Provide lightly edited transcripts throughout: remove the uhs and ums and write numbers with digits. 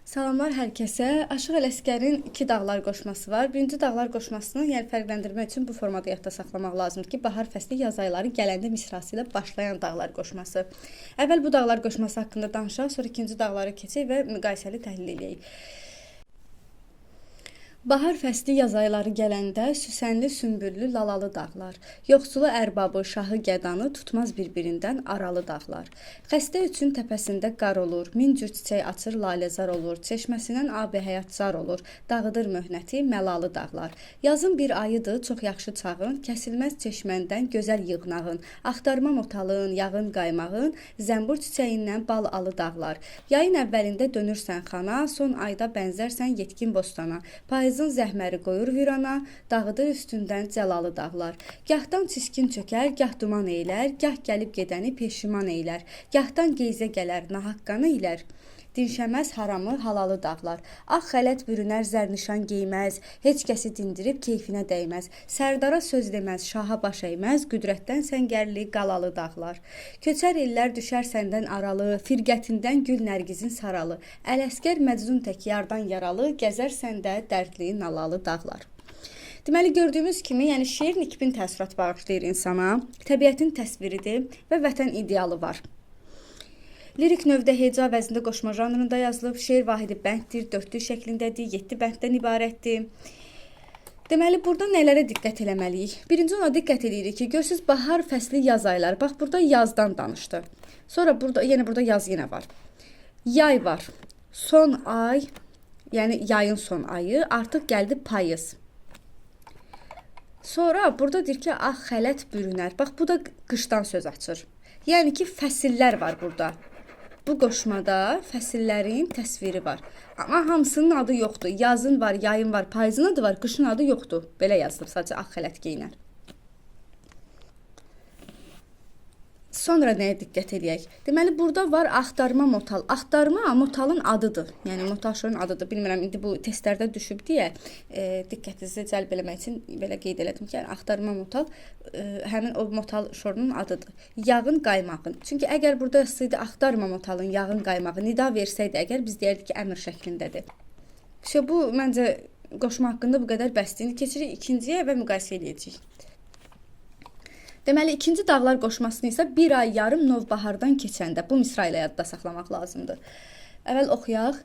Salamlar hər kəsə. Aşıq Ələsgərin iki dağlar qoşması var. Birinci dağlar qoşmasını yəni fərqləndirmək üçün bu formada yadda saxlamaq lazımdır ki, bahar fəsli yaz ayları gələndə misrası ilə başlayan dağlar qoşması. Əvvəl bu dağlar qoşması haqqında danışaq, sonra ikinci dağlara keçək və müqayisəli təhlil edək. Bahar fəsli yaz ayları gələndə süsənli, sümbüllü, lalalı dağlar, yoxsulu ərbabı, şahı gədanı tutmaz bir-birindən aralı dağlar. Xəstə üçün təpəsində qar olur, min cür çiçək açır, laləzar olur, çeşməsindən abi həyat zar olur, dağıdır möhnəti, məlalı dağlar. Yazın bir ayıdır, çox yaxşı çağın, kəsilməz çeşməndən gözəl yığnağın, axtarma motalın, yağın qaymağın, zəmbur çiçəyindən bal alı dağlar. Yayın əvvəlində dönürsən xana, son ayda bənzərsən yetkin bostana. Payızın zəhməri qoyur virana, dağıdır üstündən cəlalı dağlar. Gahdan çiskin çökər, gah duman eylər, gah gəlib gedəni peşiman eylər. Gahdan geyzə gələr, nahaqqanı eylər. Dinşəməz haramı, halalı dağlar. Ağ xələt bürünər, zərnişan geyməz, heç kəsi dindirib keyfinə dəyməz. Sərdara söz deməz, şaha baş əyməz, qüdrətdən səngərli, qalalı dağlar. Köçər illər düşər səndən aralı, firqətindən gül nərgizin saralı. Ələsgər Məcnun tək yardan yaralı, gəzər səndə dərdli, nalalı dağlar. Deməli, gördüyümüz kimi, yəni şeir nikbin təəssürat bağışlayır insana, təbiətin təsviridir və vətən idealı var. Lirik növdə heca vəzində qoşma janrında yazılıb, şeir vahidi bənddir, dördlük şəklindədir, 7 bənddən ibarətdir. Deməli, burada nələrə diqqət eləməliyik? Birinci ona diqqət edirik ki, görürsünüz, bahar fəsli yaz ayları. Bax, burada yazdan danışdı. Sonra burada yaz yenə var. Yay var. Son ay, yəni yayın son ayı, artıq gəldi payız. Sonra burada deyir ki, ağ xələt bürünər. Bax, bu da qışdan söz açır. Yəni ki, fəsillər var burada. Bu qoşmada fəsillərin təsviri var. Amma hamısının adı yoxdur. Yazın var, yayın var, payızın adı var, qışın adı yoxdur. Belə yazılıb, sadəcə ağ xələt geyinər. Sonra nəyə diqqət edək? Deməli, burada var axtarma motal. Axtarma motalın adıdır. Yəni, motal şorun adıdır. Bilmirəm, indi bu testlərdə düşüb deyə diqqətinizi cəlb eləmək üçün belə qeyd elədim ki, yəni, axtarma motal həmin o motal şorunun adıdır. Yağın qaymağın. Çünki əgər burada yazsaydı axtarma motalın yağın qaymağı, nida versəydi əgər biz deyərdik ki, əmr şəklindədir. Bu, məncə, qoşma haqqında bu qədər bəsdir. İndi keçirik ikinciyə və müqayisə edəcəyik. Deməli, ikinci dağlar qoşmasını isə bir ay yarım novbahardan keçəndə bu misra ilə yadda saxlamaq lazımdır. Əvvəl oxuyaq.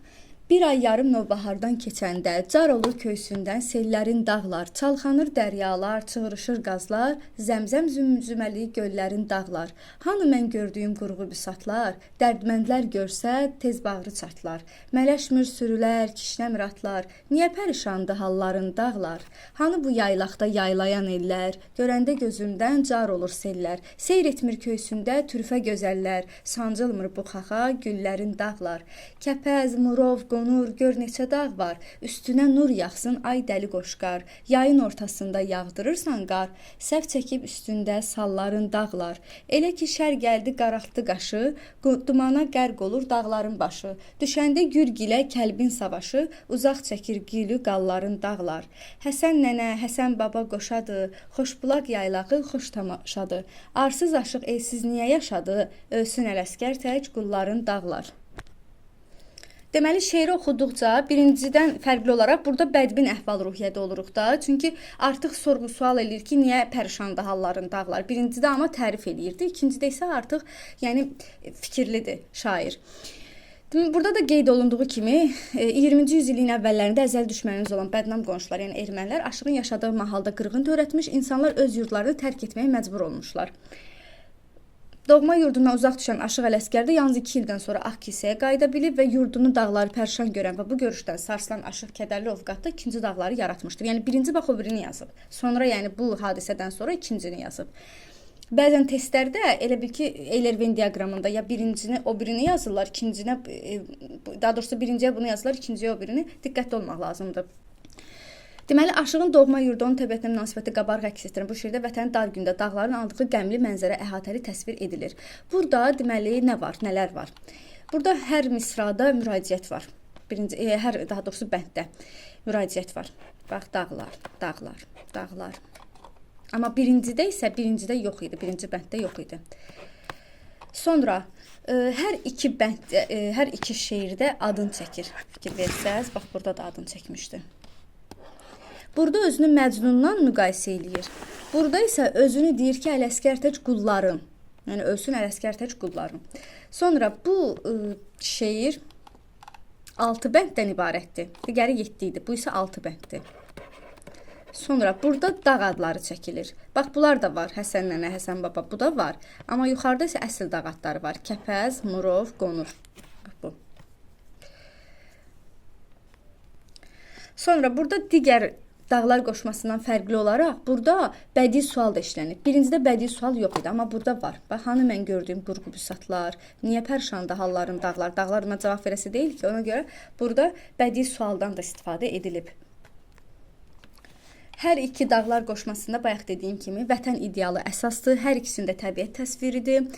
Bir ay yarım novbahardan keçəndə car olur köysündən sellərin dağlar, çalxanır dəryalar, çığırışır qazlar, zəmzəm zümzüməli göllərin dağlar. Hanı mən gördüyüm qurğu büsatlar, dərdməndlər görsə tez bağrı çatlar. Mələşmür sürülər, kişnəmir atlar, niyə pərişandı halların dağlar? Hanı bu yaylaqda yaylayan ellər, görəndə gözümdən car olur sellər. Seyr etmir köysündə türfə gözəllər, sancılmır bu xaxa güllərin dağlar. Kəpəz, murov, qonur, gör neçə dağ var, üstünə nur yaxsın ay dəli qoşqar, yayın ortasında yağdırırsan qar, səhv çəkib üstündə salların dağlar. Elə ki şər gəldi qaraltdı qaşı, dumana qərq olur dağların başı, düşəndə gürgilə kəlbin savaşı, uzaq çəkir gülü qalların dağlar. Həsən nənə, Həsən baba qoşadı, xoşbulaq yaylağı xoş tamaşadı, arsız aşıq elsiz niyə yaşadı, ölsün Ələsgər tək qulların dağlar. Deməli, şeiri oxuduqca birincidən fərqli olaraq burada bədbin əhval-ruhiyyədə oluruq da. Çünki artıq sorğu-sual eləyir ki, niyə pərişandı halların dağlar. Birincidə amma tərif eləyirdi. İkincidə isə artıq yəni fikirlidir şair. Burada da qeyd olunduğu kimi 20-ci yüzilliyin əvvəllərində əzəl düşmənimiz olan bədnam qonşular, yəni ermənilər aşığın yaşadığı mahalda qırğın törətmiş, insanlar öz yurdlarını tərk etməyə məcbur olmuşlar. Doğma yurdundan uzaq düşən Aşıq Ələsgər də yalnız 2 ildən sonra Ağkilsəyə qayıda bilib və yurdunu dağları pərişan görən və bu görüşdən sarsılan Aşıq kədərli ovqatda ikinci dağları yaratmışdır. Yəni birinci bax o birini yazıb. Sonra yəni bu hadisədən sonra ikincini yazıb. Bəzən testlərdə elə bil ki, Eyler-Venn diaqramında ya birincini o birini yazırlar, ikincinə daha doğrusu birinciyə bunu yazırlar, ikinciyə o birini. Diqqətli olmaq lazımdır. Deməli, Aşığın doğma yurdu onun təbiətinə münasibəti qabarıq əks etdirir. Bu şeirdə vətənin dar gündə dağların aldığı qəmli mənzərə əhatəli təsvir edilir. Burada deməli nə var, nələr var? Burada hər misrada müraciət var. Daha doğrusu bənddə müraciət var. Bax, dağlar, dağlar, dağlar. Amma birincidə yox idi, birinci bənddə yox idi. Sonra hər iki bənd, hər iki şeirdə adın çəkir. Fikir versəz, bax burada da adını çəkmişdi. Burada özünü Məcnunla müqayisə eləyir. Burada isə özünü deyir ki, Ələsgər qullarım. Yəni ölsün Ələsgər qullarım. Sonra bu şeir 6 bənddən ibarətdir. Digəri 7 idi. Bu isə 6 bənddir. Sonra burada dağ adları çəkilir. Bax, bunlar da var. Həsən nənə, Həsən baba, bu da var. Amma yuxarıda isə əsl dağ adları var. Kəpəz, Murov, Qonur. Bax, bu. Sonra burada digər dağlar qoşmasından fərqli olaraq burada bədii sual da işlənib. Birincidə bədii sual yox idi, amma burada var. Bax, hani mən gördüyüm qurğu büsatlar, niyə pərişanda halların dağlar, dağlar ona cavab verəsi deyil ki, ona görə burada bədii sualdan da istifadə edilib. Hər iki dağlar qoşmasında bayaq dediyim kimi vətən idealı əsasdır, hər ikisində təbiət təsviridir.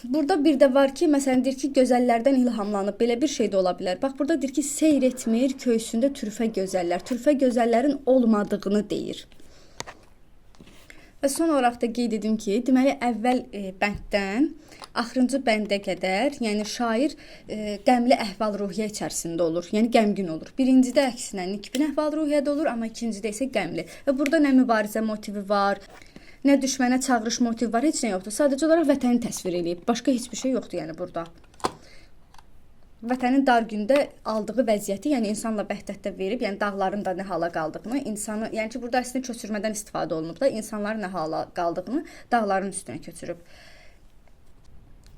Burada bir də var ki, məsələn deyir ki, gözəllərdən ilhamlanıb, belə bir şey də ola bilər. Bax, burada deyir ki, seyr etmir köysündə türfə gözəllər, türfə gözəllərin olmadığını deyir. Və son olaraq da qeyd edim ki, deməli əvvəl bənddən axırıncı bəndə qədər, yəni şair qəmli əhval-ruhiyyə içərisində olur, yəni qəmgin olur. Birincidə əksinə nikbin əhval-ruhiyyədə olur, amma ikincidə isə qəmli. Və burada nə mübarizə motivi var, nə düşmənə çağırış motivi var, heç nə yoxdur. Sadəcə olaraq vətəni təsvir edib. Başqa heç bir şey yoxdur yəni burada. Vətənin dar gündə aldığı vəziyyəti, yəni insanla vəhdətdə verib, yəni dağların da nə hala qaldığını, insanı, yəni ki, burada əslində köçürmədən istifadə olunub da, insanların nə hala qaldığını dağların üstünə köçürüb.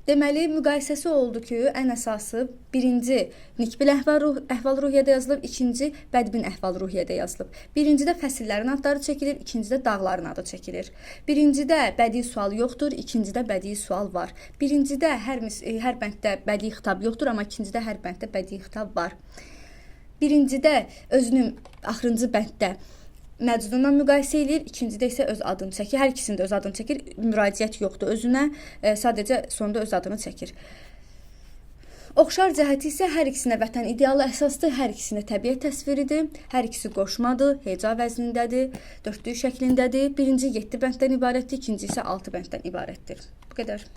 Deməli, müqayisəsi oldu ki, ən əsası birinci nikbil əhval-ruhiyyədə yazılıb, ikinci bədbin əhval-ruhiyyədə yazılıb. Birincidə fəsillərin adları çəkilir, ikincidə dağların adı çəkilir. Birincidə bədii sual yoxdur, ikincidə bədii sual var. Birincidə hər bənddə bədii xitab yoxdur, amma ikincidə hər bənddə bədii xitab var. Birincidə özünün axırıncı bənddə Məcnunla müqayisə edir, ikincidə isə öz adını çəkir. Hər ikisində öz adını çəkir, müraciət yoxdur özünə, sadəcə sonda öz adını çəkir. Oxşar cəhəti isə hər ikisinə vətən idealı əsasdır, hər ikisində təbiət təsviridir, hər ikisi qoşmadır, heca vəznindədir, dördlük şəklindədir. Birinci 7 bənddən ibarətdir, ikinci isə 6 bənddən ibarətdir. Bu qədər.